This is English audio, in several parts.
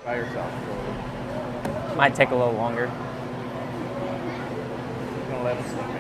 By yourself. Might take a little longer. I'm gonna let him sleep in.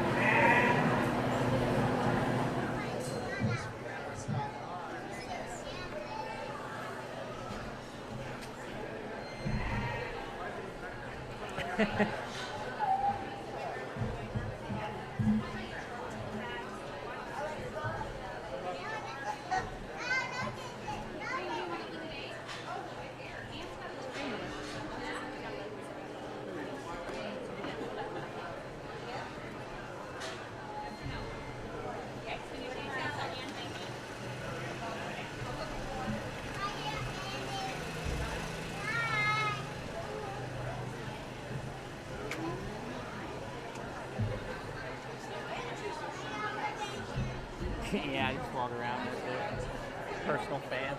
Yeah, I just walk around with it. Personal fan.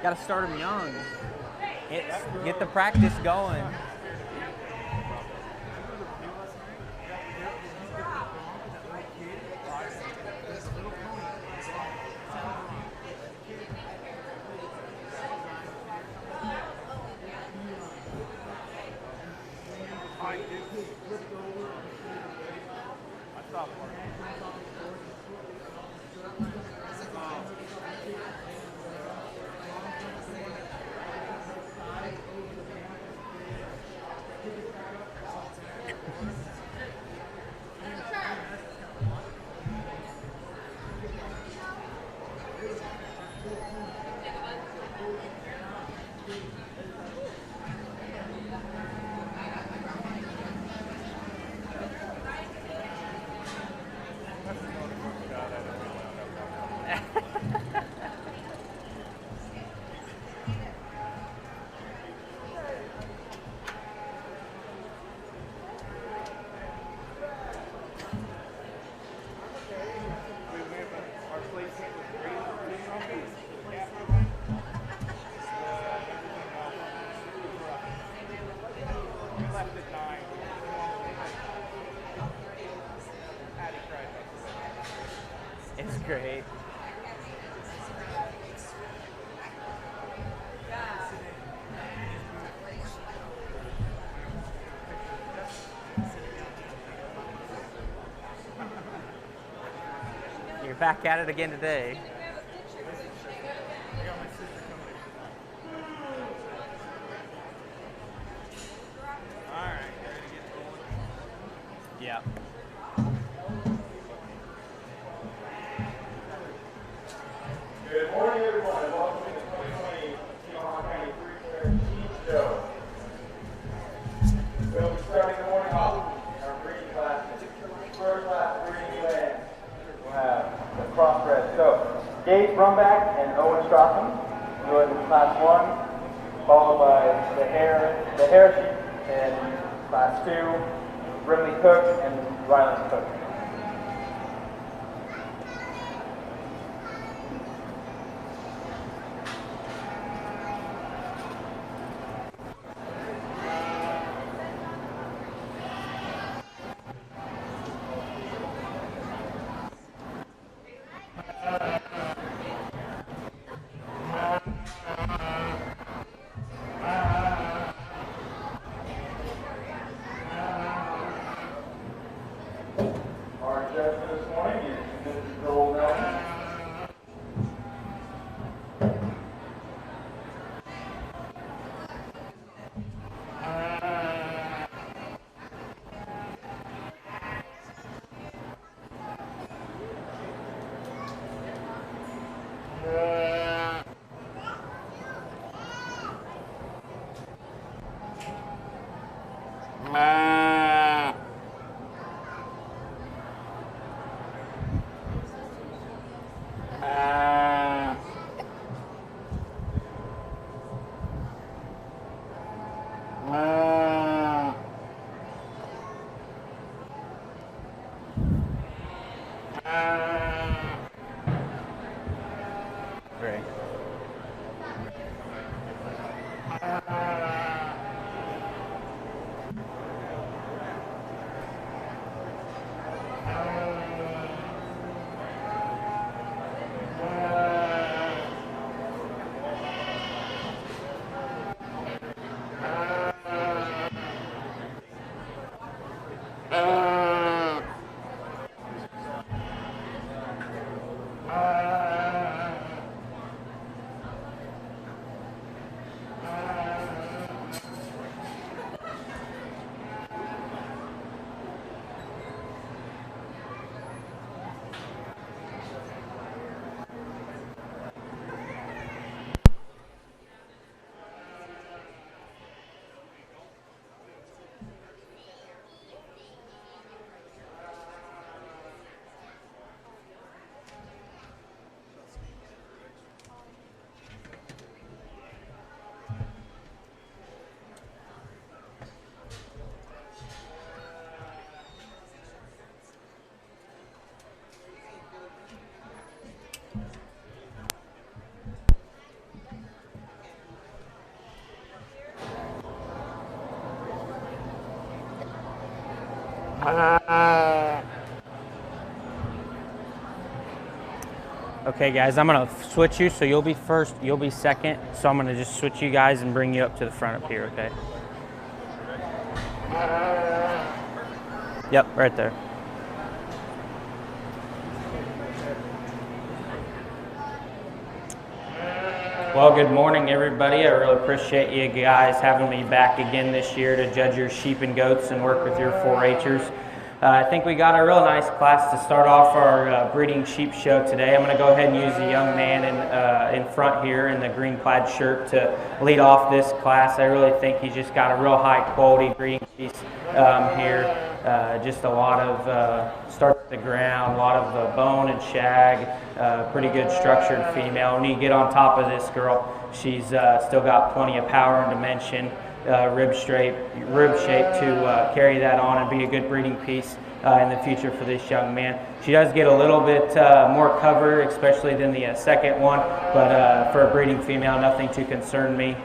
Got to start them young. Get the practice going. It's great. You're back at it again today. Yeah. Good morning, everyone, and welcome to the 2020 Nemaha County 3-Star Team Show. We'll be starting the morning off in our breeding classes. First class breeding land. We'll have the crossbred. So, Gabe Brumback and Owen Straugham do it in class 1, followed by the hare sheep in class 2, Brimley Cook and Ryland Cook. Okay, guys, I'm gonna switch you, so you'll be first, you'll be second. So I'm gonna just switch you guys and bring you up to the front up here, okay? Yep, right there. Well, good morning, everybody. I really appreciate you guys having me back again this year to judge your sheep and goats and work with your 4-H'ers. I think we got a real nice class to start off our breeding sheep show today. I'm going to go ahead and use the young man in front here in the green plaid shirt to lead off this class. I really think he's just got a real high quality breeding piece here. Just a lot of start at the ground, a lot of bone and shag, pretty good structured female. When you get on top of this girl, she's still got plenty of power and dimension. Rib shape to carry that on and be a good breeding piece in the future for this young man. She does get a little bit more cover, especially than the second one, but for a breeding female, nothing to concern me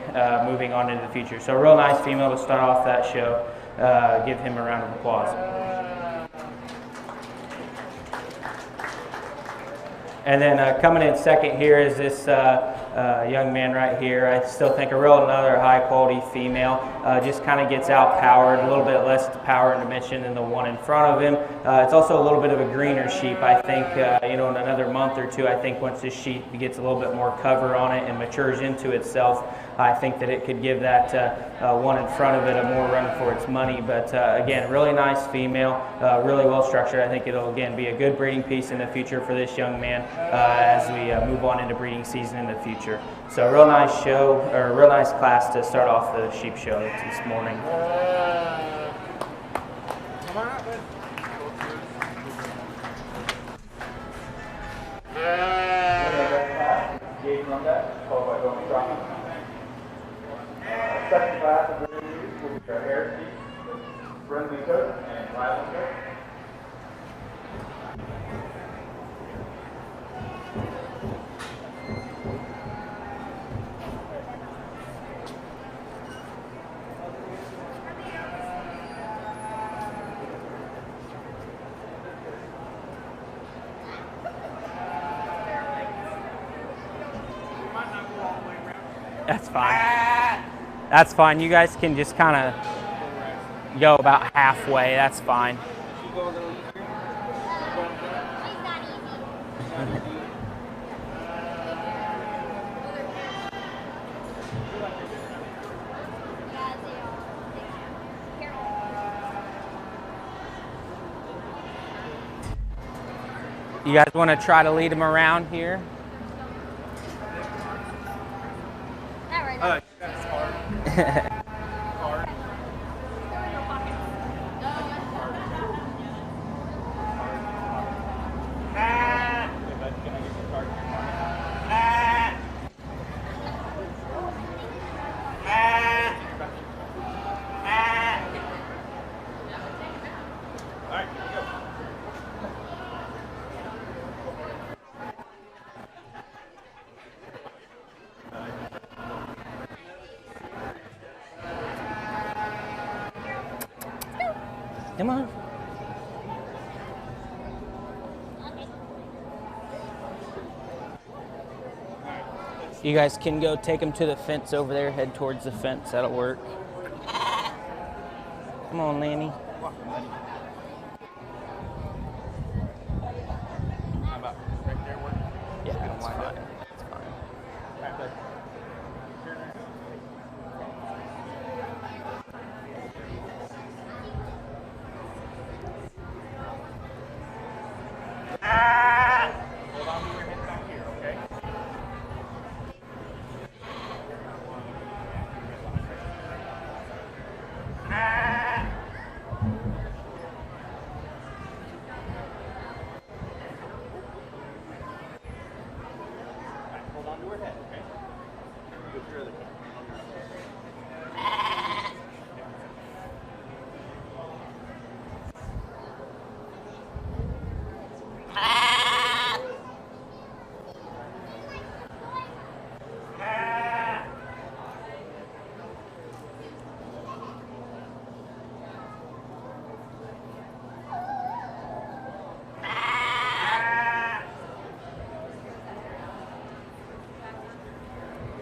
moving on into the future. So a real nice female to start off that show. Give him a round of applause. And then coming in second here is this young man right here. I still think another high quality female. Just kind of gets out powered, a little bit less power and dimension than the one in front of him. It's also a little bit of a greener sheep. I think in another month or two, I think once this sheep gets a little bit more cover on it and matures into itself, I think that it could give that one in front of it a more run for its money. But again, really nice female, really well structured. I think it'll again be a good breeding piece in the future for this young man as we move on into breeding season in the future. So a real nice show, or a real nice class to start off the sheep show this morning. Second class of breeding sheep will be our hair sheep, friendly coat and rival coat. That's fine. That's fine. You guys can just kind of go about halfway. That's fine. You guys want to try to lead him around here? That's hard. Come on. You guys can go take him to the fence over there, head towards the fence. That'll work. Come on, Lanny. How about right there work? Yeah, that's fine. That's fine. Hold on to your head back here, okay?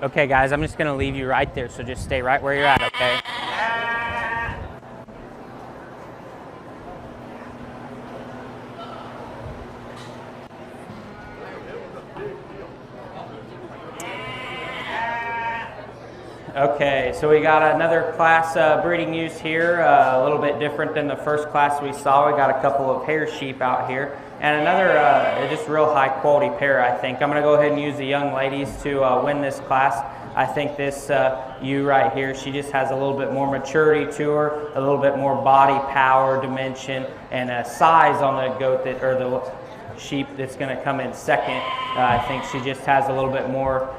Okay, guys, I'm just going to leave you right there, so just stay right where you're at, okay? Okay, so we got another class breeding ewes here, a little bit different than the first class we saw. We got a couple of hair sheep out here, and another just real high quality pair, I think. I'm going to go ahead and use the young ladies to win this class. I think this ewe right here, she just has a little bit more maturity to her, a little bit more body power, dimension, and size on the goat that, or the sheep that's going to come in second. I think she just has a little bit more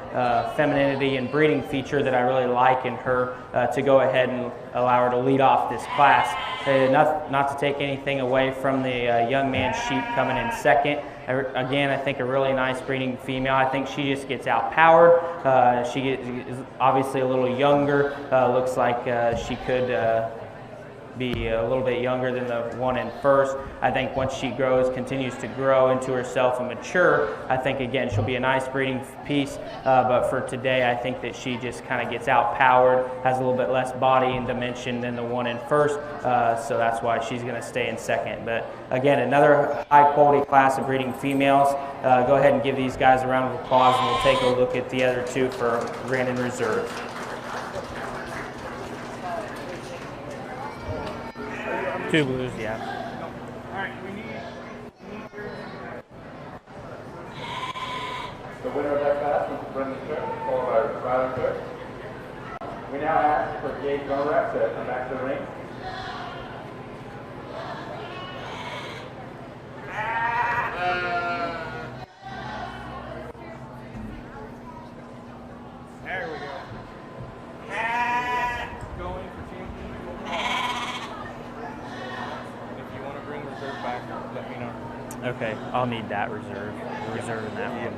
femininity and breeding feature that I really like in her to go ahead and allow her to lead off this class. Not to take anything away from the young man sheep coming in second. Again, I think a really nice breeding female. I think she just gets outpowered. She is obviously a little younger. Looks like she could be a little bit younger than the one in first. I think once she continues to grow into herself and mature, I think again she'll be a nice breeding piece. But for today, I think that she just kind of gets outpowered, has a little bit less body and dimension than the one in first. So that's why she's going to stay in second. But again, another high quality class of breeding females. Go ahead and give these guys a round of applause, and we'll take a look at the other two for Grand and Reserve. Two blues, yeah. The winner of that class was Brendan Cook, followed by Rylan Cook. We now ask for Gabe Gonrak to come back to the ring. There we go. Going for championship. If you want to bring reserve back, let me know. Okay, I'll need that reserve in that one.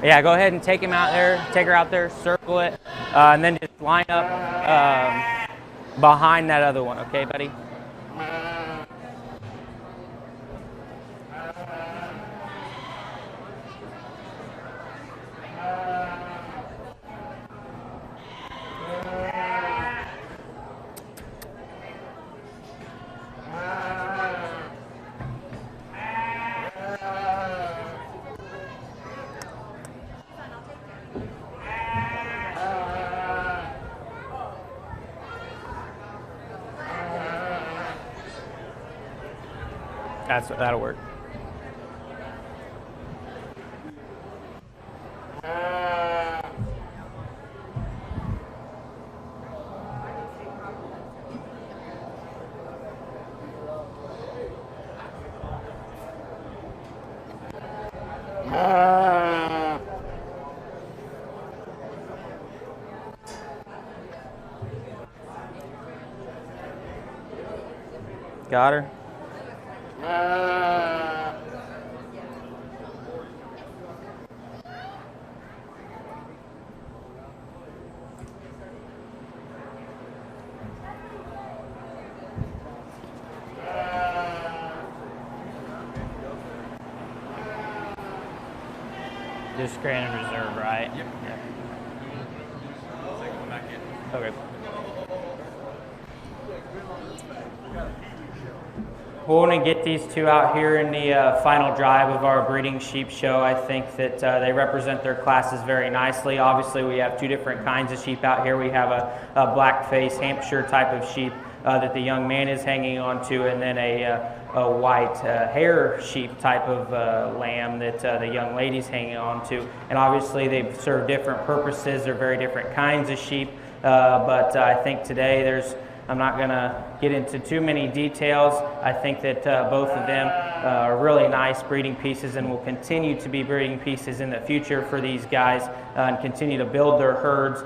Yeah, go ahead and take him out there, take her out there, circle it, and then just line up behind that other one, okay, buddy? That'll work. Got her? Just Grand and Reserve, right? Yep. Yeah. Take one back in. Okay. We're going to get these two out here in the final drive of our breeding sheep show. I think that they represent their classes very nicely. Obviously, we have two different kinds of sheep out here. We have a black face Hampshire type of sheep that the young man is hanging on to, and then a white hair sheep type of lamb that the young lady's hanging on to. And obviously, they serve different purposes. They're very different kinds of sheep. But I think today I'm not going to get into too many details. I think that both of them are really nice breeding pieces and will continue to be breeding pieces in the future for these guys and continue to build their herds,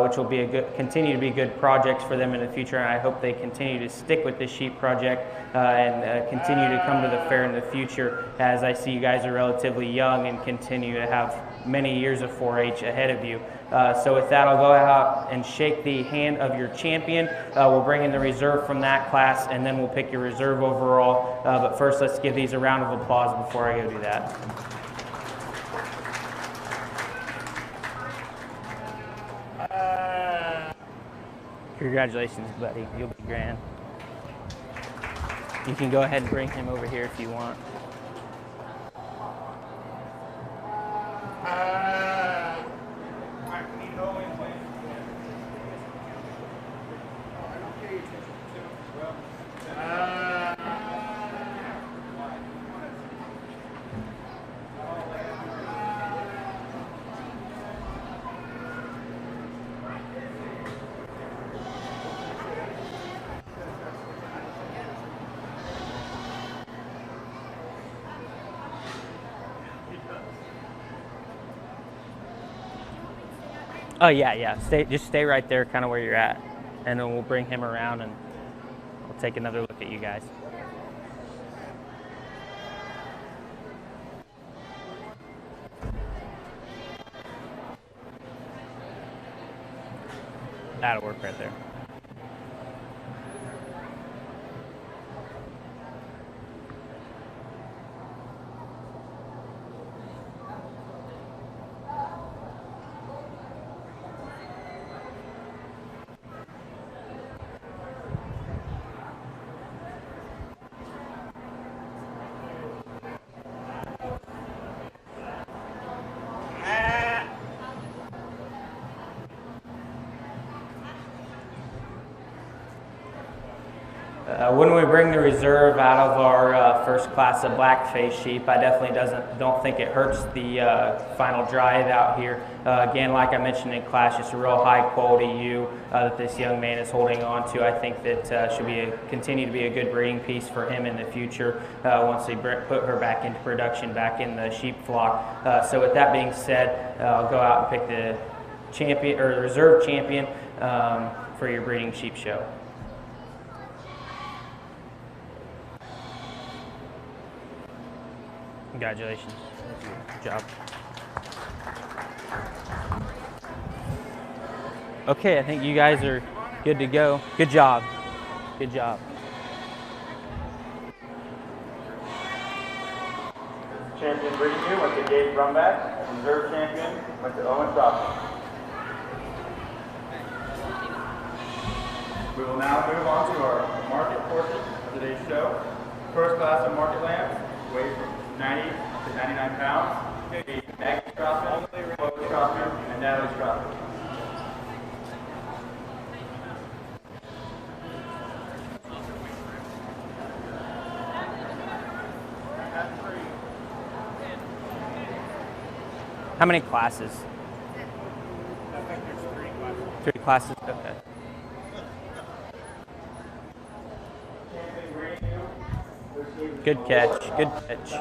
which will be continue to be good projects for them in the future. And I hope they continue to stick with this sheep project and continue to come to the fair in the future, as I see you guys are relatively young and continue to have many years of 4-H ahead of you. So with that, I'll go out and shake the hand of your champion. We'll bring in the reserve from that class, and then we'll pick your reserve overall. But first, let's give these a round of applause before I go do that. Congratulations, buddy. You'll be grand. You can go ahead and bring him over here if you want. I need Owen playing. Oh yeah. Just stay right there, kind of where you're at, and then we'll bring him around and we'll take another look at you guys. That'll work right there. When we bring the reserve out of our first class of blackface sheep, I definitely don't think it hurts the final dry out here. Again, like I mentioned in class, just a real high quality ewe that this young man is holding on to. I think that should continue to be a good breeding piece for him in the future once they put her back into production, back in the sheep flock. So with that being said, I'll go out and pick the champion or the reserve champion for your breeding sheep show. Congratulations. Good job. Okay, I think you guys are good to go. Good job. Good job. Champion breeding ewe went to Gabe Brumback. Reserve champion went to Owen Stockton. We will now move on to our market portion of today's show. First class of market lambs weigh from 90 to 99 pounds. Maggie Straussman, Chloe Straussman, and Natalie Straussman. How many classes? I think there's 3 classes. 3 classes? Okay. Good catch. Good catch.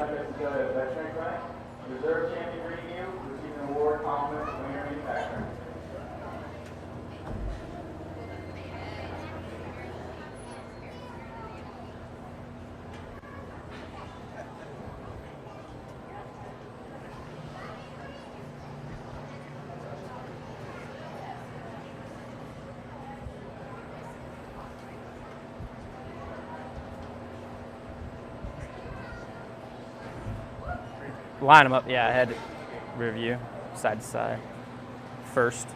Reserve champion breeding ewe received an award compliment from winner manufacturer. Line them up, yeah, head, rear view, side to side, first.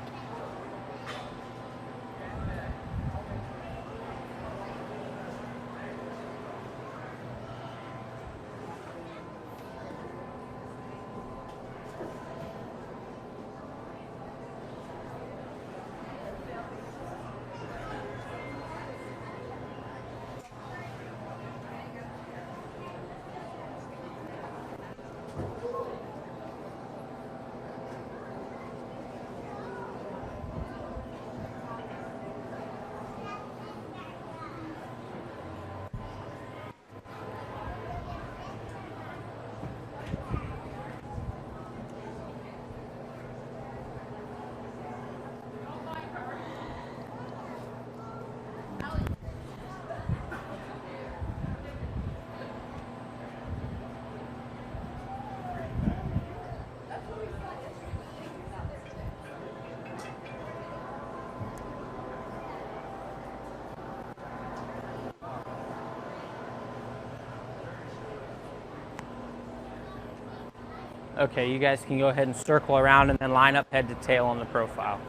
Okay, you guys can go ahead and circle around and then line up head to tail on the profile.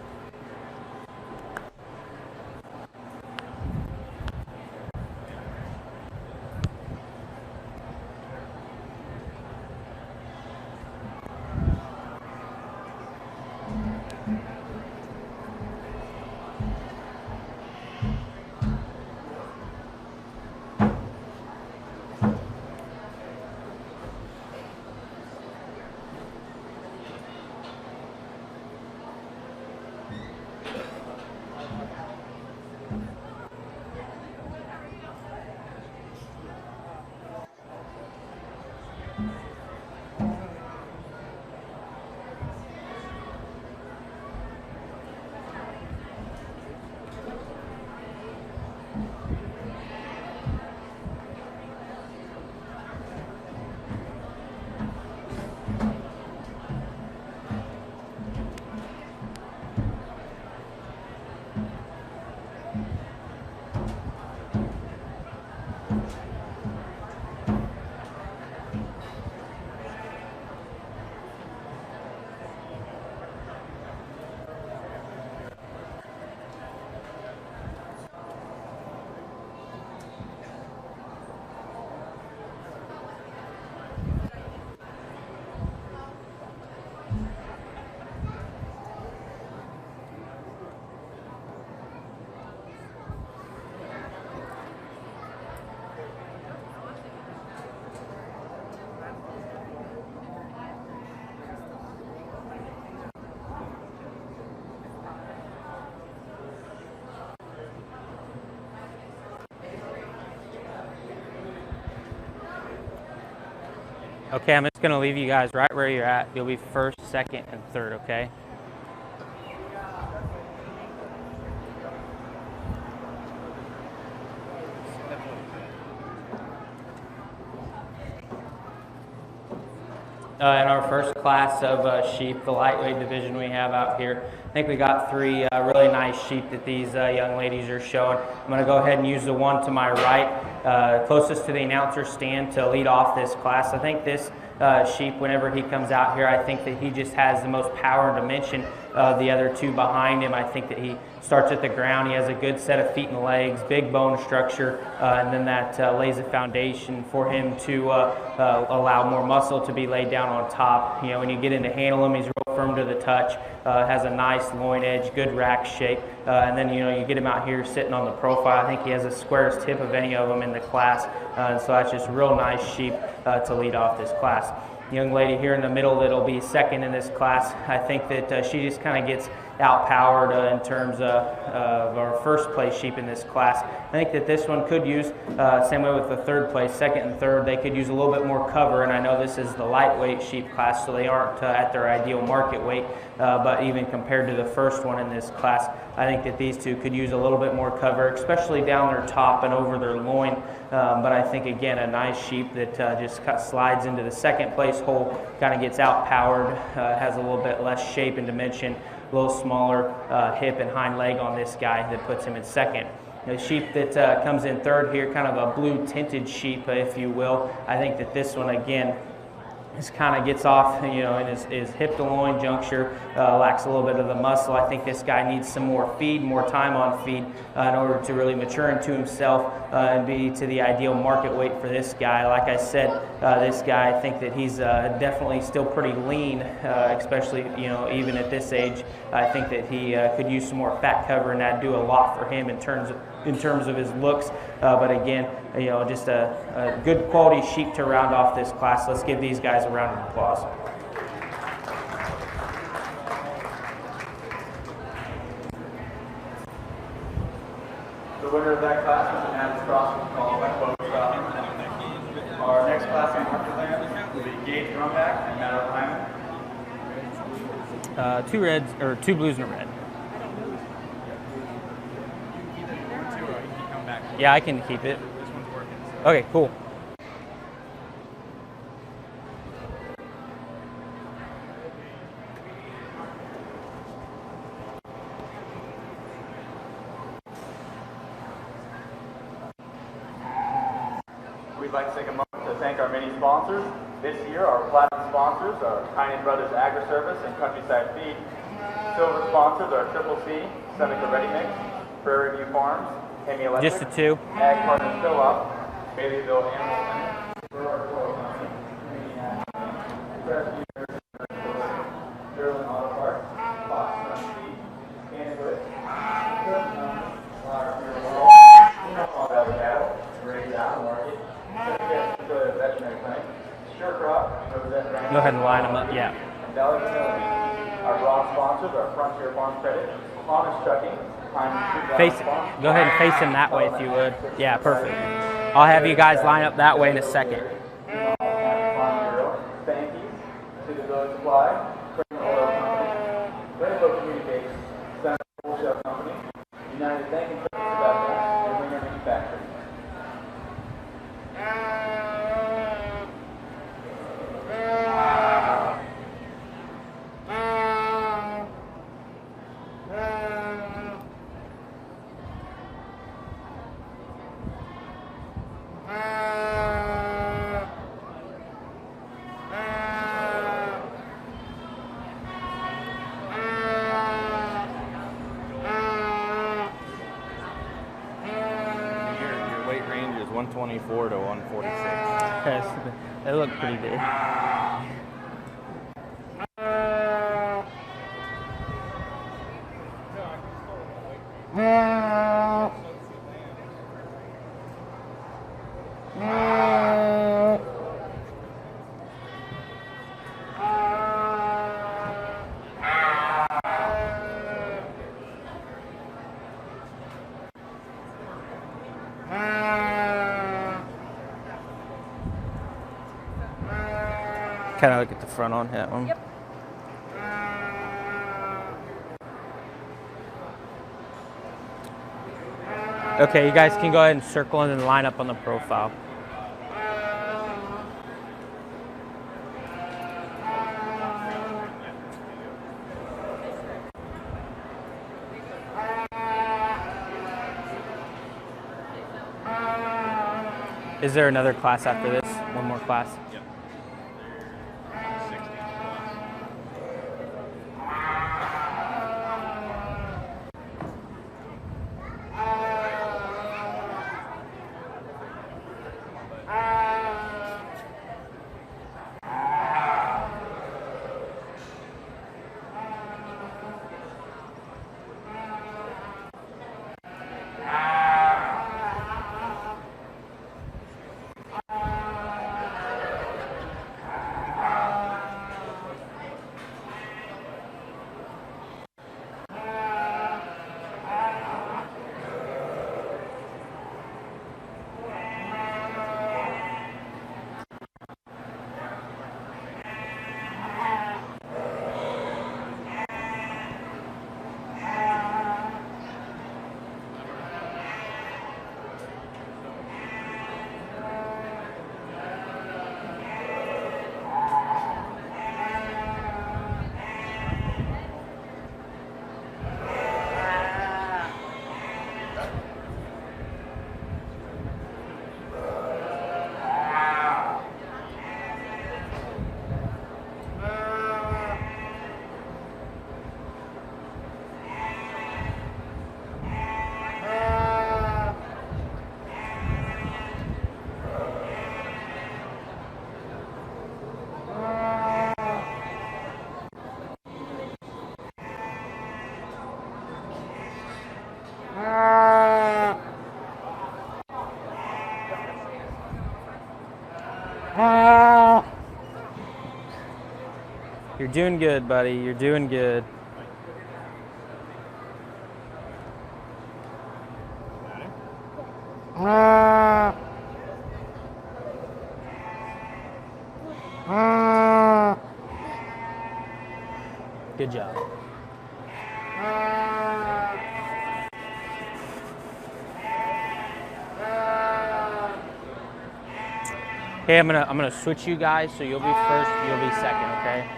Okay, I'm just going to leave you guys right where you're at. You'll be first, second, and third, okay? In our first class of sheep, the lightweight division we have out here, I think we got three really nice sheep that these young ladies are showing. I'm going to go ahead and use the one to my right, closest to the announcer stand, to lead off this class. I think this sheep, whenever he comes out here, I think that he just has the most power and dimension of the other two behind him. I think that he starts at the ground. He has a good set of feet and legs, big bone structure, and then that lays a foundation for him to allow more muscle to be laid down on top. You know, when you get in to handle him, he's real firm to the touch, has a nice loin edge, good rack shape, and then you get him out here sitting on the profile. I think he has the squarest tip of any of them in the class, so that's just a real nice sheep to lead off this class. Young lady here in the middle that'll be second in this class, I think that she just kind of gets outpowered in terms of our first place sheep in this class. I think that this one could use, same way with the third place, second and third, they could use a little bit more cover, and I know this is the lightweight sheep class, so they aren't at their ideal market weight, but even compared to the first one in this class, I think that these two could use a little bit more cover, especially down their top and over their loin, but I think, again, a nice sheep that just slides into the second place hole, kind of gets outpowered, has a little bit less shape and dimension, a little smaller hip and hind leg on this guy that puts him in second. The sheep that comes in third here, kind of a blue tinted sheep, if you will. I think that this one, again, just kind of gets off, in his hip to loin juncture, lacks a little bit of the muscle. I think this guy needs some more feed, more time on feed in order to really mature into himself and be to the ideal market weight for this guy. Like I said, this guy, I think that he's definitely still pretty lean, especially, even at this age. I think that he could use some more fat cover, and that'd do a lot for him in terms of his looks. But again, just a good quality sheep to round off this class. Let's give these guys a round of applause. The winner of that class was Nemaha crossing, followed by Bo Stockton. Our next class in market land will be Gage Rumback and Matt Hyman. Two reds, or two blues and a red. Yeah, I can keep it. This one's working. Okay, cool. We'd like to take a moment to thank our many sponsors. This year, our platinum sponsors are Tiny Brothers Agri Service and Countryside Feed. Silver sponsors are Triple C, Seneca Ready Mix, Prairie View Farms, Hemi Electric, Just the two. Ag Partners Co-op, Baileyville Animal Center, Burrough Oil Company, Rescue Nurse, Sterling Auto Parts, Fox Run Feed, Canada, Flower Fuel World, All Valley Cattle, Raised Out Market, Veterinary Clinic, Sure Crop, Go ahead and line them up, yeah. and Valley Facility. Our broad sponsors are Frontier Farm Credit, Honest Trucking, Go ahead and face him that way if you would. Yeah, perfect. I'll have you guys line up that way in a second. Thank you to the Village Supply, Criminal Oil Company, Rainbow Communications, Center Wholesale Company, United Bank and Credit Tobacco, and Winger Manufacturing. Your weight range is 124 to 146. Yes, they look pretty big. kind of get the front on that one. Yep. Okay, you guys can go ahead and circle and then line up on the profile. Is there another class after this? One more class? Yep. 60. You're doing good, buddy. You're doing good. Good job. Okay, I'm gonna switch you guys, so you'll be first, you'll be second, okay?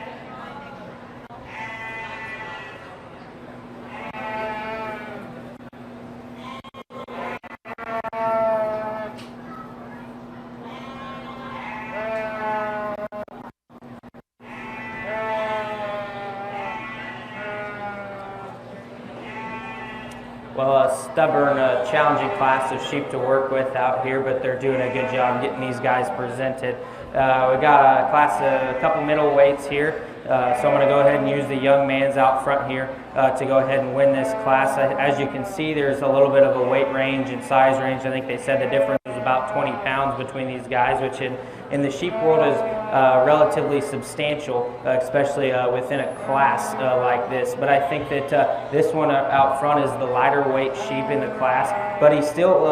Well, a stubborn, challenging class of sheep to work with out here, but they're doing a good job getting these guys presented. We got a class of a couple middleweights here, so I'm going to go ahead and use the young man's out front here to go ahead and win this class. As you can see, there's a little bit of a weight range and size range. I think they said the difference was about 20 pounds between these guys, which in the sheep world is relatively substantial, especially within a class like this. But I think that this one out front is the lighter weight sheep in the class, but he's still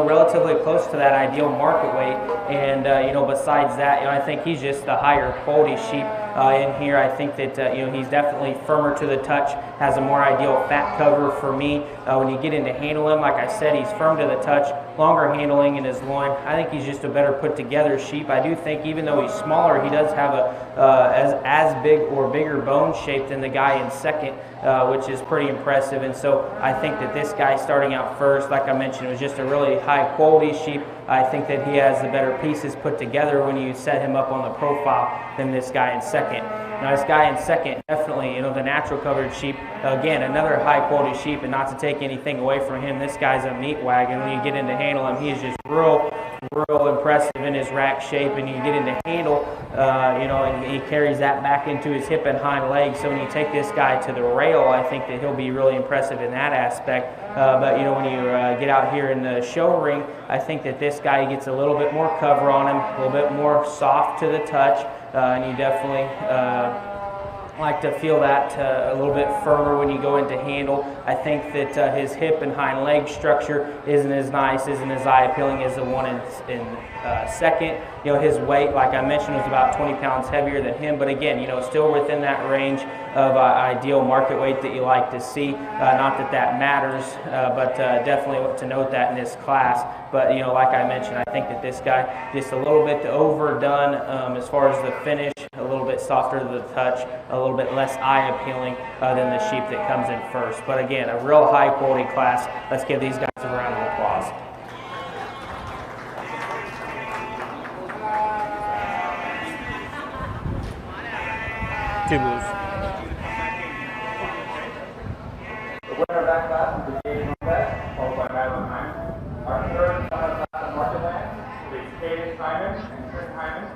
relatively close to that ideal market weight. And besides that, I think he's just the higher quality sheep in here. I think that he's definitely firmer to the touch, has a more ideal fat cover for me. When you get into handle him, like I said, he's firm to the touch, longer handling in his loin. I think he's just a better put together sheep. I do think even though he's smaller, he does have a as big or bigger bone shape than the guy in second, which is pretty impressive. And so I think that this guy starting out first, like I mentioned, was just a really high quality sheep. I think that he has the better pieces put together when you set him up on the profile than this guy in second. Now this guy in second, definitely, the natural covered sheep, again, another high quality sheep, and not to take anything away from him, this guy's a meat wagon. When you get into handle him, he is just real impressive in his rack shape, and you get into handle, and he carries that back into his hip and hind legs. So when you take this guy to the rail, I think that he'll be really impressive in that aspect. But when you get out here in the show ring, I think that this guy gets a little bit more cover on him, a little bit more soft to the touch, and you definitely like to feel that a little bit firmer when you go into handle. I think that his hip and hind leg structure isn't as nice, isn't as eye appealing as the one in second. You know, his weight, like I mentioned, was about 20 pounds heavier than him, but again, you know, still within that range of ideal market weight that you like to see. Not that that matters, but definitely to note that in this class. But, you know, like I mentioned, I think that this guy just a little bit overdone as far as the finish, a little bit softer to the touch, a little bit less eye appealing than the sheep that comes in first. But again, a real high quality class. Let's give these guys a round of applause. Two blues. The winner of that class is the Jade Rumbek, followed by Madeline Hyman. Our third class on Market Land is Cadence Hyman and Trent Hyman.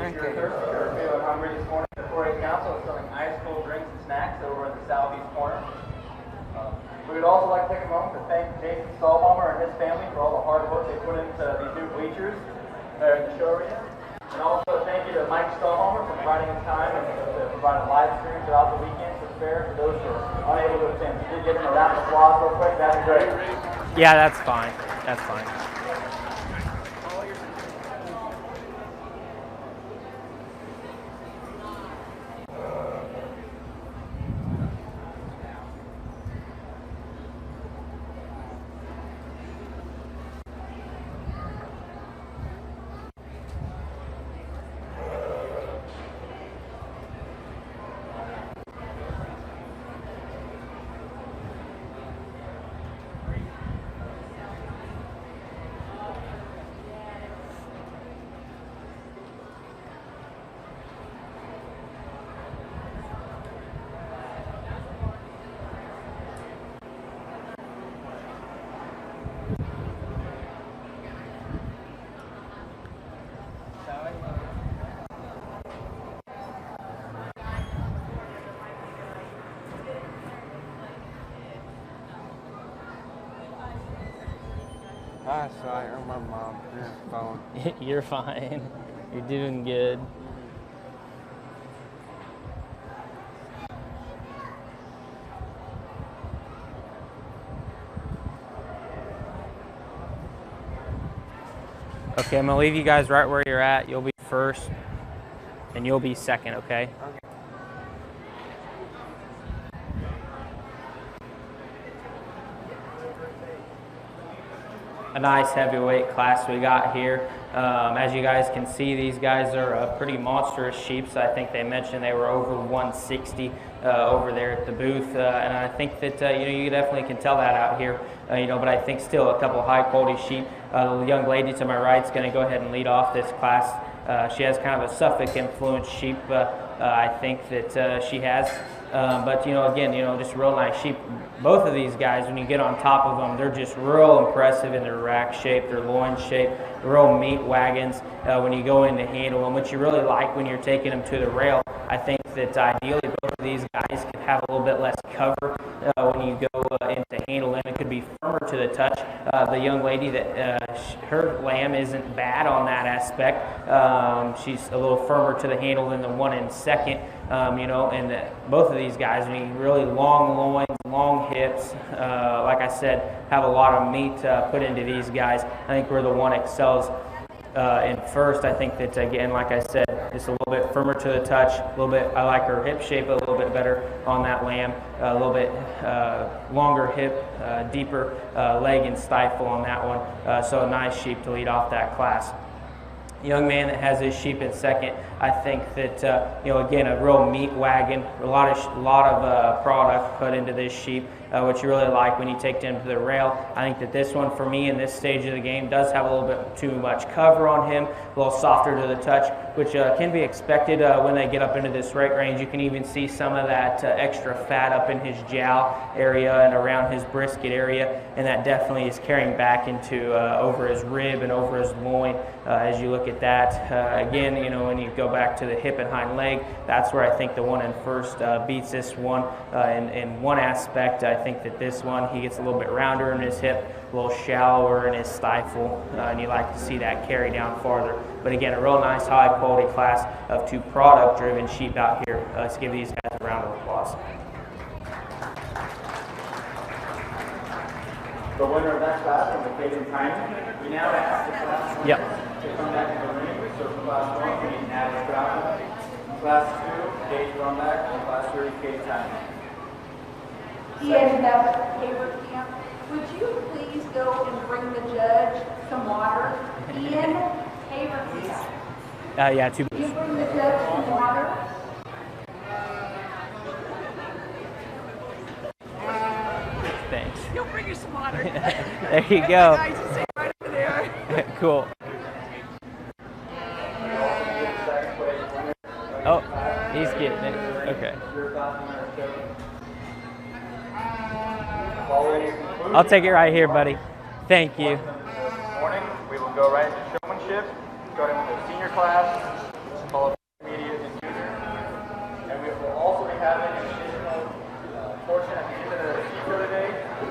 If you're thirsty or feeling hungry this morning, the 4-H Council is selling ice cold drinks and snacks over in the southeast corner. We would also like to take a moment to thank Jason Stahlbaumer and his family for all the hard work they put into these new bleachers there in the show arena. And also thank you to Mike Stahlbaumer for providing his time and to provide a live stream throughout the weekend for the fair for those who are unable to attend. If you did give him a round of applause real quick, that'd be great. Yeah, that's fine. That's fine. I saw it on my mom's phone. You're fine. You're doing good. Okay, I'm gonna leave you guys right where you're at. You'll be first, and you'll be second, okay? A nice heavyweight class we got here. As you guys can see, these guys are pretty monstrous sheep. So I think they mentioned they were over 160 over there at the booth, and I think that you definitely can tell that out here. But I think still a couple high quality sheep. The young lady to my right is going to go ahead and lead off this class. She has kind of a Suffolk influenced sheep. I think that she has. But again, just real nice sheep. Both of these guys, when you get on top of them, they're just real impressive in their rack shape, their loin shape, real meat wagons. When you go in to handle them, what you really like when you're taking them to the rail, I think that ideally both of these guys can have a little bit less cover when you go into handle them. It could be firmer to the touch. The young lady that her lamb isn't bad on that aspect. She's a little firmer to the handle than the one in second. And both of these guys, I mean, really long loins, long hips. Like I said, have a lot of meat put into these guys. I think where the one excels in first, I think that, again, like I said, it's a little bit firmer to the touch, a little bit, I like her hip shape a little bit better on that lamb, a little bit longer hip, deeper leg and stifle on that one. So a nice sheep to lead off that class. Young man that has his sheep in second, I think that, again, a real meat wagon, a lot of product put into this sheep, which you really like when you take them to the rail. I think that this one, for me, in this stage of the game, does have a little bit too much cover on him, a little softer to the touch, which can be expected when they get up into this rate range. You can even see some of that extra fat up in his jowl area and around his brisket area, and that definitely is carrying back into over his rib and over his loin as you look at that. Again, when you go back to the hip and hind leg, that's where I think the one in first beats this one in one aspect. I think that this one, he gets a little bit rounder in his hip, a little shallower in his stifle, and you like to see that carry down farther. But again, a real nice high quality class of two product driven sheep out here. Let's give these guys a round of applause. The winner of that class from the Cajun Time, we now ask the class to come back to the ring. So for class 1, we need Natalie Crawford. Class 2, Gage Brumback, and class 3, Cajun Time. Ian Hayward Camp, would you please go and bring the judge some water? Ian Hayward Camp. Yeah, two. Will you bring the judge some water? Thanks. He'll bring you some water. There you go. Guys, just stay right over there. Cool. Oh, he's getting it. Okay. I'll take it right here, buddy. Thank you. This morning, we will go right into showmanship, starting with the senior class, followed by intermediate and junior. And we will also be having an additional portion at the end of the speaker today.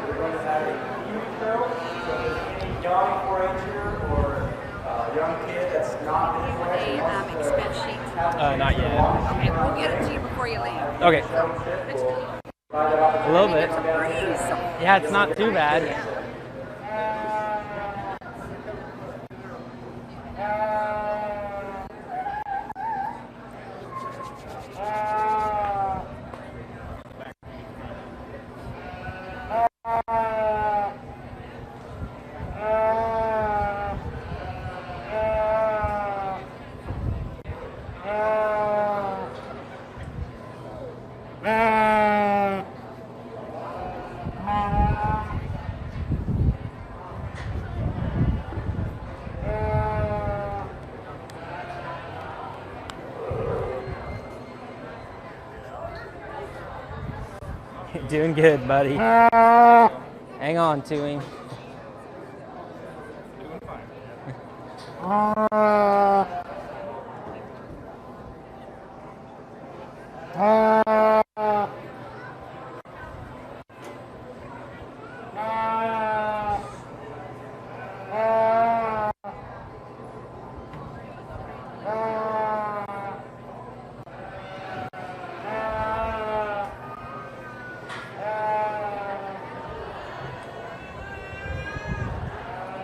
We're going to have a evening show. So if there's any young 4-H'er or young kid that's not in the class, expense sheet. Not yet. Okay, we'll get it to you before you leave. Okay. It's cool. A little bit. It's a breeze. Yeah, it's not too bad. Doing good, buddy. Hang on to him.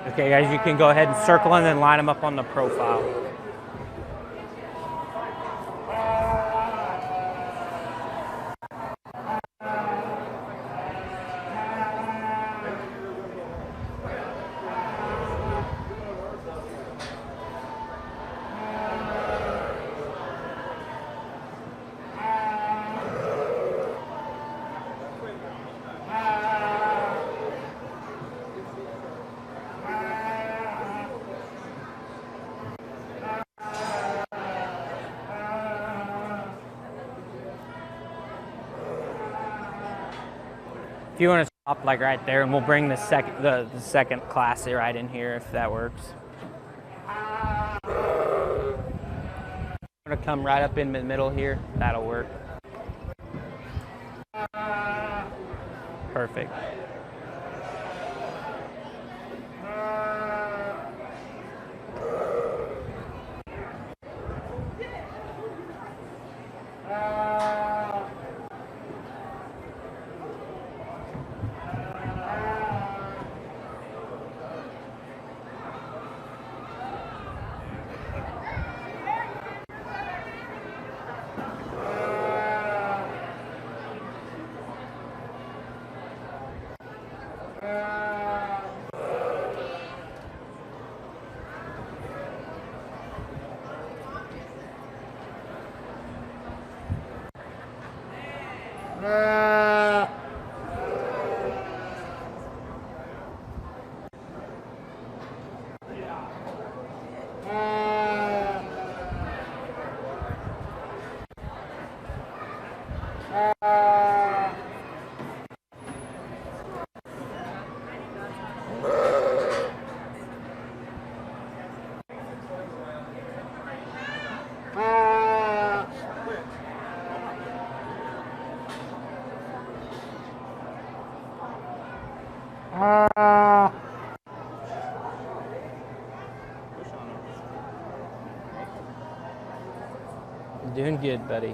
Okay, guys, you can go ahead and circle and then line them up on the profile. If you want to stop like right there, and we'll bring the second class right in here if that works. I'm gonna come right up in the middle here. That'll work. Perfect. Doing good, buddy.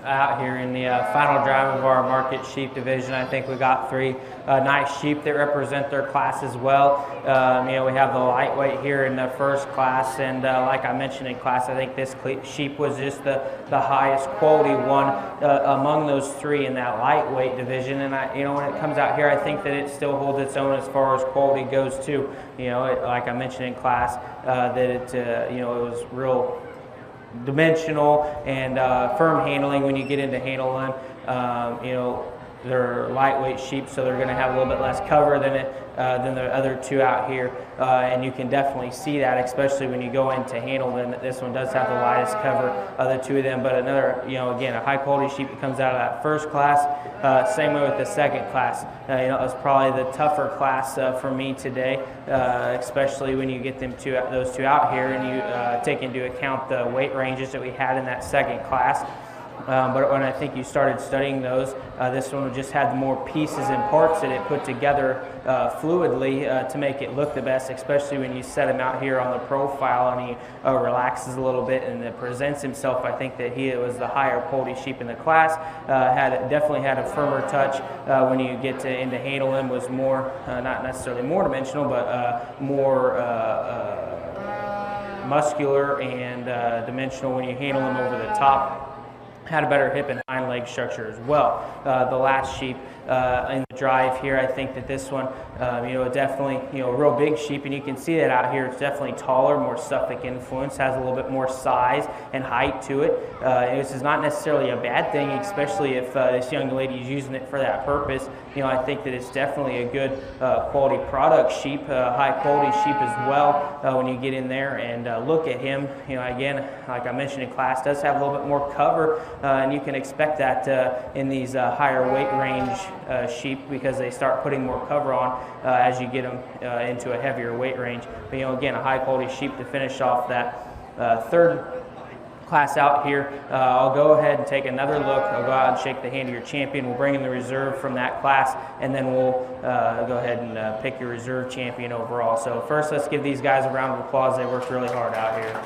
Out here in the final drive of our market sheep division, I think we got three nice sheep that represent their class as well. We have the lightweight here in the first class, and like I mentioned in class, I think this sheep was just the highest quality one among those three in that lightweight division. And when it comes out here, I think that it still holds its own as far as quality goes too. Like I mentioned in class, that it was real dimensional and firm handling when you get into handling. They're lightweight sheep, so they're going to have a little bit less cover than the other two out here, and you can definitely see that, especially when you go into handle them. This one does have the lightest cover of the two of them, but another, again, a high quality sheep that comes out of that first class. Same way with the second class. It was probably the tougher class for me today, especially when you get those two out here and you take into account the weight ranges that we had in that second class. But when I think you started studying those, this one just had more pieces and parts that it put together fluidly to make it look the best, especially when you set him out here on the profile and he relaxes a little bit and presents himself. I think that he was the higher quality sheep in the class. Definitely had a firmer touch when you get into handle him, was more, not necessarily more dimensional, but more muscular and dimensional when you handle him over the top. Had a better hip and hind leg structure as well. The last sheep in the drive here, I think that this one, definitely, a real big sheep, and you can see that out here. It's definitely taller, more Suffolk influence, has a little bit more size and height to it. This is not necessarily a bad thing, especially if this young lady is using it for that purpose. I think that it's definitely a good quality product sheep, high quality sheep as well. When you get in there and look at him, again, like I mentioned in class, does have a little bit more cover. And you can expect that in these higher weight range sheep, because they start putting more cover on as you get them into a heavier weight range. But again, a high quality sheep to finish off that third class out here. I'll go ahead and take another look. I'll go out and shake the hand of your champion. We'll bring in the reserve from that class, and then we'll go ahead and pick your reserve champion overall. So first, let's give these guys a round of applause. They worked really hard out here.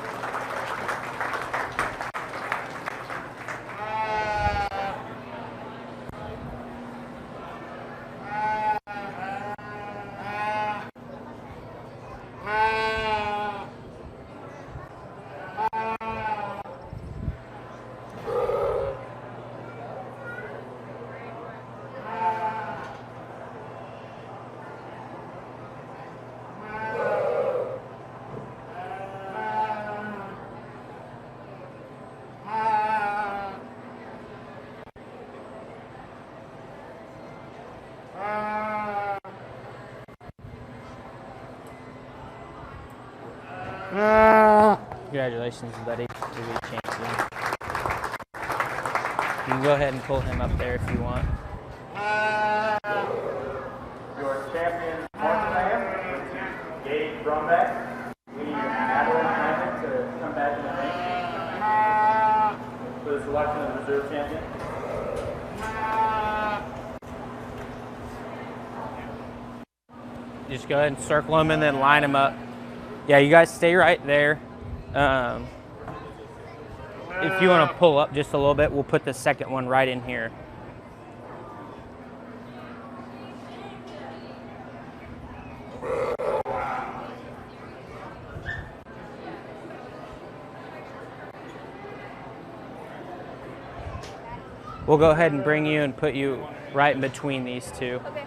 Congratulations, buddy. You're the champion. You can go ahead and pull him up there if you want. Your champion, Martin Lamb, Gabe Brumback. We need Madeline Hyman to come back in the ring for the selection of the reserve champion. Just go ahead and circle them and then line them up. Yeah, you guys stay right there. If you want to pull up just a little bit, we'll put the second one right in here. We'll go ahead and bring you and put you right in between these two. Okay.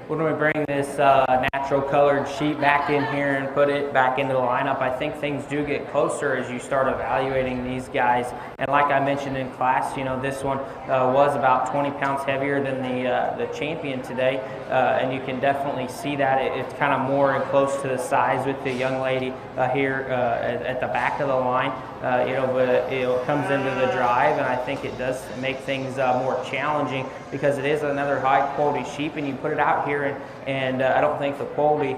When we bring this natural colored sheet back in here and put it back into the lineup, I think things do get closer as you start evaluating these guys. And like I mentioned in class, you know, this one was about 20 pounds heavier than the champion today, and you can definitely see that it's kind of more close to the size with the young lady here at the back of the line. You know, but it comes into the drive, and I think it does make things more challenging because it is another high quality sheep, and you put it out here, and I don't think the quality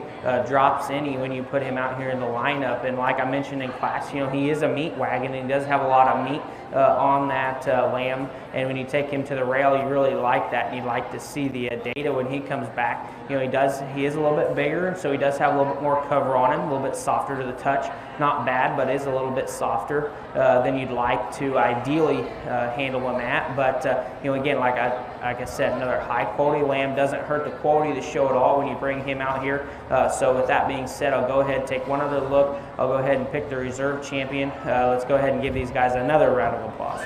drops any when you put him out here in the lineup. And like I mentioned in class, you know, he is a meat wagon, and he does have a lot of meat on that lamb, and when you take him to the rail, you really like that, and you'd like to see the data when he comes back. You know, he is a little bit bigger, and so he does have a little bit more cover on him, a little bit softer to the touch. Not bad, but is a little bit softer than you'd like to ideally handle him at. But you know, again, like I said, another high quality lamb doesn't hurt the quality of the show at all when you bring him out here. So with that being said, I'll go ahead and take one other look. I'll go ahead and pick the reserve champion. Let's go ahead and give these guys another round of applause.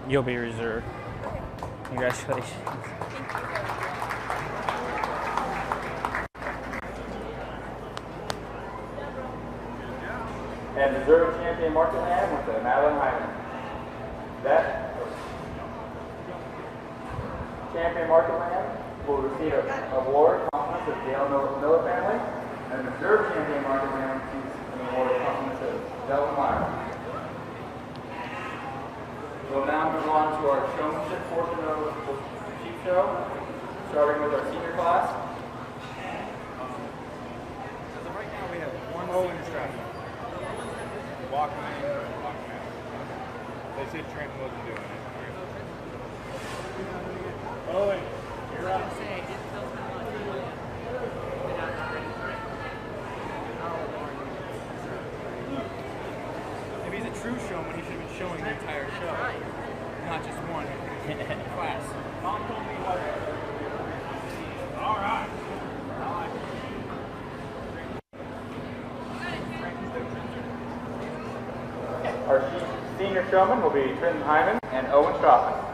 You'll be reserved. Congratulations. And reserve champion Martin Lamb with the Madeline Hyman. That champion Martin Lamb will receive an award compliments of Dale Miller family, and reserve champion Martin Lamb receives an award compliments of Del Meyer. We'll now move on to our showmanship portion of the sheep show, starting with our senior class. As of right now, we have one Owen instructor. Walking in. They said Trent wasn't doing it. Owen, you're up. If he's a true showman, he should have been showing the entire show. not just one class. Mom told me what. All right. Our senior showmen will be Trenton Hyman and Owen Strauss.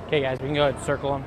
Okay, guys, we can go ahead and circle them.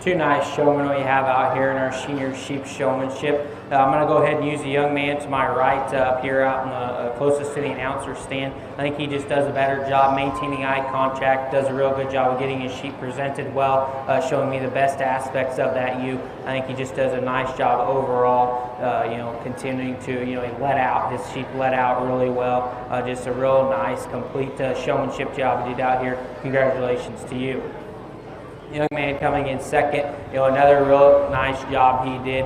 Two nice showmen we have out here in our senior sheep showmanship. I'm going to go ahead and use the young man to my right up here out in the closest to the announcer stand. I think he just does a better job maintaining eye contact, does a real good job of getting his sheep presented well, showing me the best aspects of that ewe. I think he just does a nice job overall, continuing to, he let out, his sheep let out really well. Just a real nice, complete showmanship job he did out here. Congratulations to you. Young man coming in second, another real nice job he did.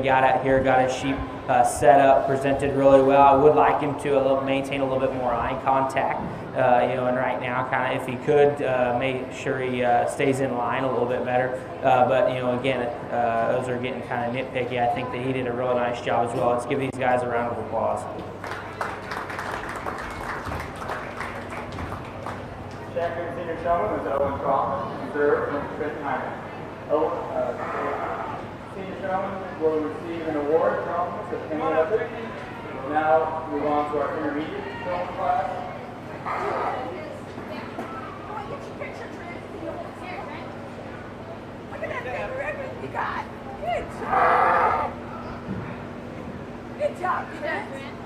Got out here, got his sheep set up, presented really well. I would like him to maintain a little bit more eye contact, and right now, kind of, if he could, make sure he stays in line a little bit better. But again, those are getting kind of nitpicky. I think that he did a real nice job as well. Let's give these guys a round of applause. Champion senior showman was Owen Strauss, reserve from Trenton Hyman. Senior showman will receive an award from the opinion of it. We'll now move on to our intermediate showman class. Look at that big ribbon you got. Good job. Good job, Trent.